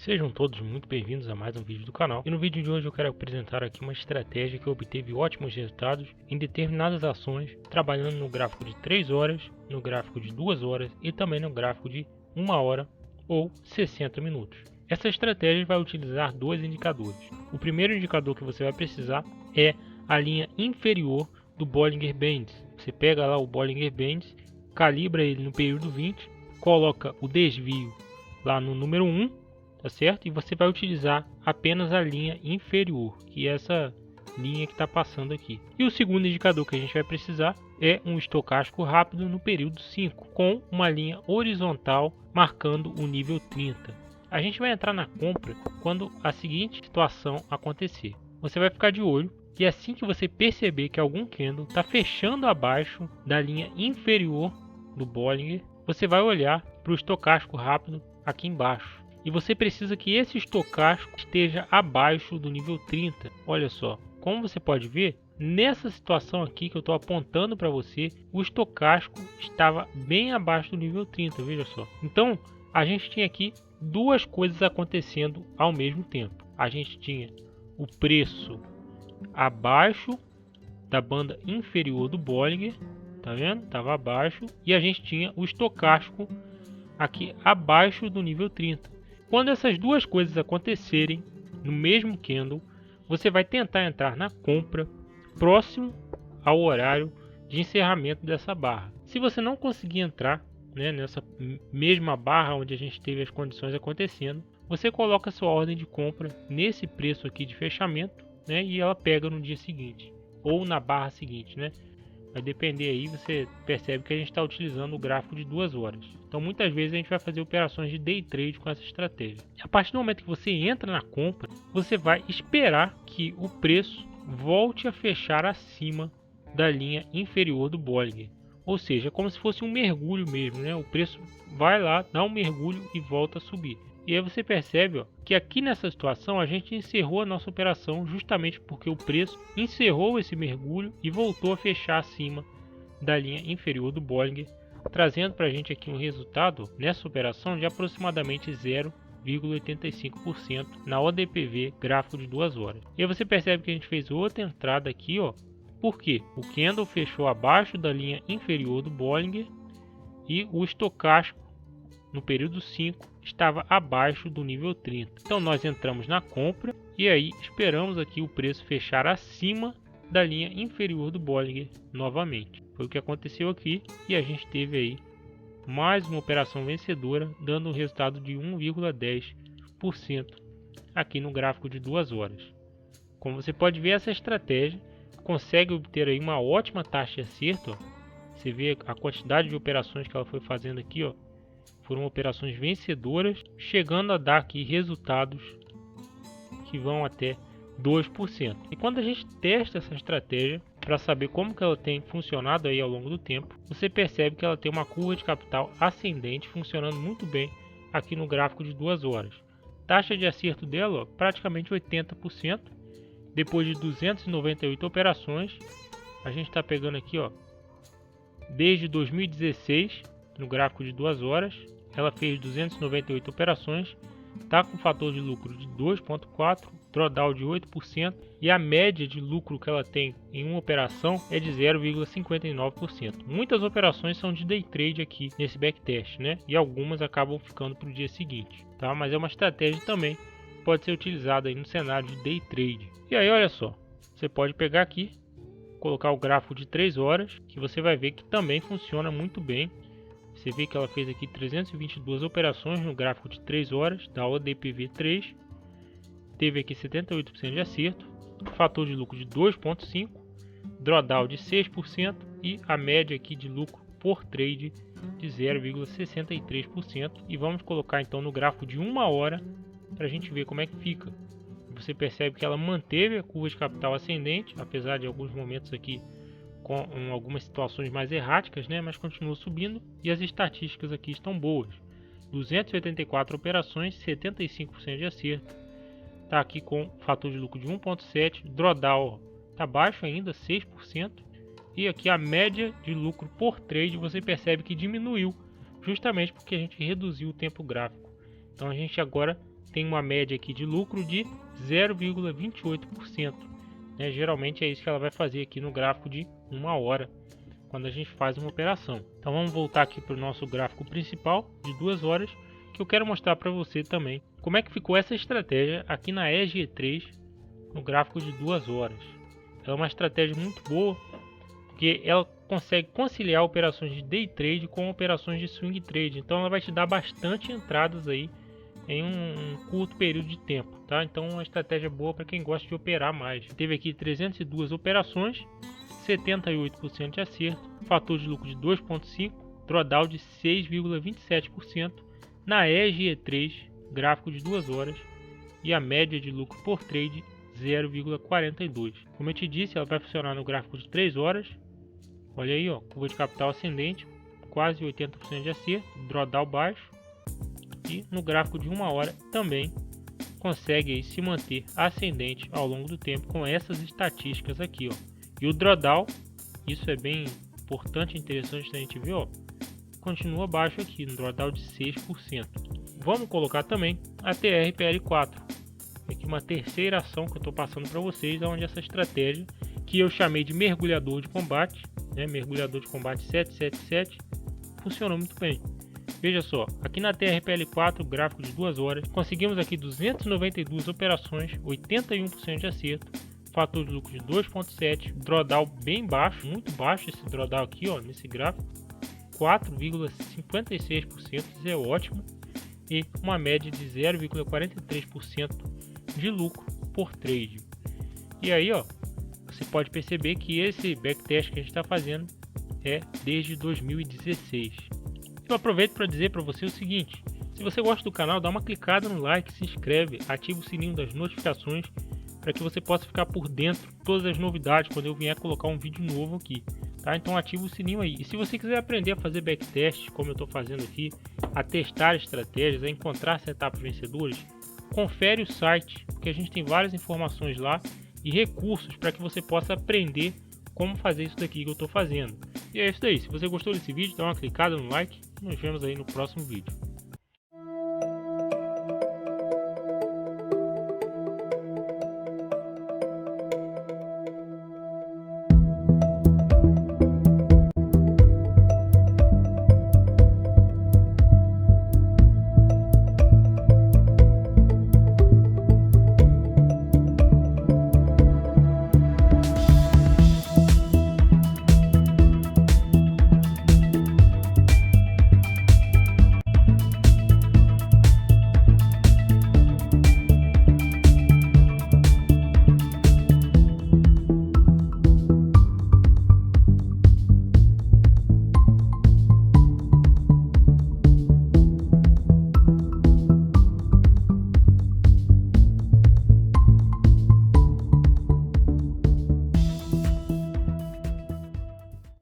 Sejam todos muito bem-vindos a mais um vídeo do canal. E no vídeo de hoje eu quero apresentar aqui uma estratégia que obteve ótimos resultados em determinadas ações, trabalhando no gráfico de 3 horas, no gráfico de 2 horas e também no gráfico de 1 hora ou 60 minutos. Essa estratégia vai utilizar dois indicadores. O primeiro indicador que você vai precisar é a linha inferior do Bollinger Bands. Você pega lá o Bollinger Bands, calibra ele no período 20, coloca o desvio lá no número 1, tá certo? E você vai utilizar apenas a linha inferior, que é essa linha que está passando aqui. E o segundo indicador que a gente vai precisar é um estocástico rápido no período 5, com uma linha horizontal marcando o nível 30. A gente vai entrar na compra quando a seguinte situação acontecer. Você vai ficar de olho e assim que você perceber que algum candle está fechando abaixo da linha inferior do Bollinger, você vai olhar para o estocástico rápido aqui embaixo. E você precisa que esse estocástico esteja abaixo do nível 30. Olha só, como você pode ver, nessa situação aqui que eu estou apontando para você, o estocástico estava bem abaixo do nível 30, veja só. Então, a gente tinha aqui duas coisas acontecendo ao mesmo tempo. A gente tinha o preço abaixo da banda inferior do Bollinger, tá vendo? Estava abaixo. E a gente tinha o estocástico aqui abaixo do nível 30. Quando essas duas coisas acontecerem no mesmo candle, você vai tentar entrar na compra próximo ao horário de encerramento dessa barra. Se você não conseguir entrar, né, nessa mesma barra onde a gente teve as condições acontecendo, você coloca sua ordem de compra nesse preço aqui de fechamento, né, e ela pega no dia seguinte ou na barra seguinte, né? Vai depender aí, você percebe que a gente está utilizando o gráfico de 2 horas. Então muitas vezes a gente vai fazer operações de day trade com essa estratégia. E a partir do momento que você entra na compra, você vai esperar que o preço volte a fechar acima da linha inferior do Bollinger. Ou seja, como se fosse um mergulho mesmo, né? O preço vai lá, dá um mergulho e volta a subir. E aí você percebe, ó, que aqui nessa situação a gente encerrou a nossa operação justamente porque o preço encerrou esse mergulho e voltou a fechar acima da linha inferior do Bollinger, trazendo para a gente aqui um resultado nessa operação de aproximadamente 0,85% na ODPV gráfico de 2 horas. E aí você percebe que a gente fez outra entrada aqui, ó, porque o candle fechou abaixo da linha inferior do Bollinger e o estocástico no período 5 estava abaixo do nível 30. Então nós entramos na compra e aí esperamos aqui o preço fechar acima da linha inferior do Bollinger novamente. Foi o que aconteceu aqui e a gente teve aí mais uma operação vencedora, dando um resultado de 1,10% aqui no gráfico de 2 horas. Como você pode ver, essa estratégia consegue obter aí uma ótima taxa de acerto. Ó. Você vê a quantidade de operações que ela foi fazendo aqui, ó. Foram operações vencedoras, chegando a dar aqui resultados que vão até 2%. E quando a gente testa essa estratégia para saber como que ela tem funcionado aí ao longo do tempo, você percebe que ela tem uma curva de capital ascendente funcionando muito bem aqui no gráfico de 2 horas. Taxa de acerto dela, ó, praticamente 80%. Depois de 298 operações, a gente está pegando aqui, ó, desde 2016 no gráfico de 2 horas. Ela fez 298 operações, está com fator de lucro de 2,4, drawdown de 8% e a média de lucro que ela tem em uma operação é de 0,59%. Muitas operações são de day trade aqui nesse backtest, né? E algumas acabam ficando para o dia seguinte, tá? Mas é uma estratégia também que pode ser utilizada aí no cenário de day trade. E aí, olha só, você pode pegar aqui, colocar o gráfico de 3 horas, que você vai ver que também funciona muito bem. Você vê que ela fez aqui 322 operações no gráfico de 3 horas da ODPV 3. Teve aqui 78% de acerto, fator de lucro de 2,5, drawdown de 6% e a média aqui de lucro por trade de 0,63%. E vamos colocar então no gráfico de 1 hora para a gente ver como é que fica. Você percebe que ela manteve a curva de capital ascendente, apesar de alguns momentos aqui com algumas situações mais erráticas, né, mas continua subindo e as estatísticas aqui estão boas. 284 operações, 75% de acerto. Está aqui com fator de lucro de 1,7, drawdown está baixo ainda, 6%. E aqui a média de lucro por trade você percebe que diminuiu, justamente porque a gente reduziu o tempo gráfico. Então a gente agora tem uma média aqui de lucro de 0,28%. Né? Geralmente é isso que ela vai fazer aqui no gráfico de 1 hora, quando a gente faz uma operação. Então vamos voltar aqui para o nosso gráfico principal de 2 horas, que eu quero mostrar para você também como é que ficou essa estratégia aqui na ESG3 no gráfico de 2 horas. Ela é uma estratégia muito boa, porque ela consegue conciliar operações de day trade com operações de swing trade. Então ela vai te dar bastante entradas aí em um curto período de tempo, tá? Então é uma estratégia boa para quem gosta de operar mais. Teve aqui 302 operações, 78% de acerto, fator de lucro de 2,5, drawdown de 6,27% na ESG3, gráfico de 2 horas, e a média de lucro por trade 0,42. Como eu te disse, ela vai funcionar no gráfico de 3 horas. Olha aí, ó, curva de capital ascendente, quase 80% de acerto, drawdown baixo, e no gráfico de 1 hora também consegue aí se manter ascendente ao longo do tempo com essas estatísticas aqui, ó. E o drawdown, isso é bem importante e interessante a gente ver, ó, continua baixo aqui, no drawdown de 6%. Vamos colocar também a TRPL4, aqui uma terceira ação que eu estou passando para vocês, onde essa estratégia que eu chamei de mergulhador de combate, né, mergulhador de combate 777, funcionou muito bem. Veja só, aqui na TRPL4, gráfico de 2 horas, conseguimos aqui 292 operações, 81% de acerto, fator de lucro de 2,7, drawdown bem baixo, muito baixo esse drawdown aqui, ó, nesse gráfico, 4,56%, isso é ótimo, e uma média de 0,43% de lucro por trade. E aí, ó, você pode perceber que esse backtest que a gente está fazendo é desde 2016. Eu aproveito para dizer para você o seguinte: se você gosta do canal, dá uma clicada no like, se inscreve, ativa o sininho das notificações para que você possa ficar por dentro de todas as novidades quando eu vier colocar um vídeo novo aqui, tá? Então ativa o sininho aí. E se você quiser aprender a fazer backtest, como eu estou fazendo aqui, a testar estratégias, a encontrar setups vencedores, confere o site, porque a gente tem várias informações lá e recursos para que você possa aprender como fazer isso daqui que eu estou fazendo. E é isso daí. Se você gostou desse vídeo, dá uma clicada no like e nos vemos aí no próximo vídeo.